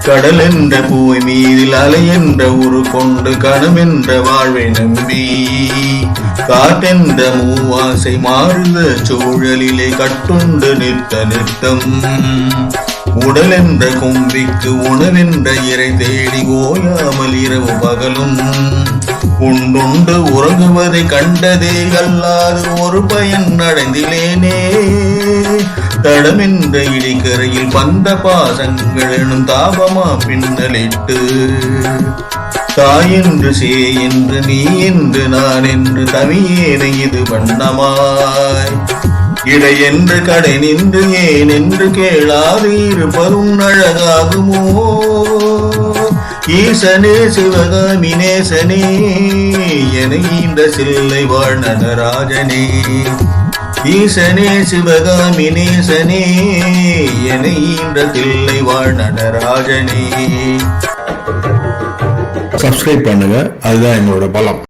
கடல் என்ற பூமி மீதில் அலை என்ற உரு கொண்டு கணமென்ற வாழ்வை நம்பி காட்டென்ற மூவாசை மாறுத சூழலிலே கட்டுண்டு நிற்க நிறுத்தம் உடல் என்ற கும்பிக்கு உணவென்ற இறை தேடி ஓயாமல் இரவு பகலும் உண்டுண்டு உறங்குவதை கண்டதே அல்லாது ஒரு பயன் அடைந்திலேனே தடமென்ற இடிக்கரையில் பந்த பாசங்கள் எனும் தாபமா பின்னலிட்டு தாய் என்று சே என்று நீ என்று நான் என்று தமியேனை இது வண்ணமாய் இடை என்று கடை நின்று ஏன் என்று கேளாது இருப்பதும் அழகாகுமோ ஈசனே சிவகாமி நேசனே என இந்த சில்லை வாழ் நடராஜனே ஈசனே சிவகாமி நேசனே என இந்த தில்லை வாழ் நடராஜனே. சப்ஸ்கிரைப் பண்ணுங்க, அதுதான் எங்களோட பலம்.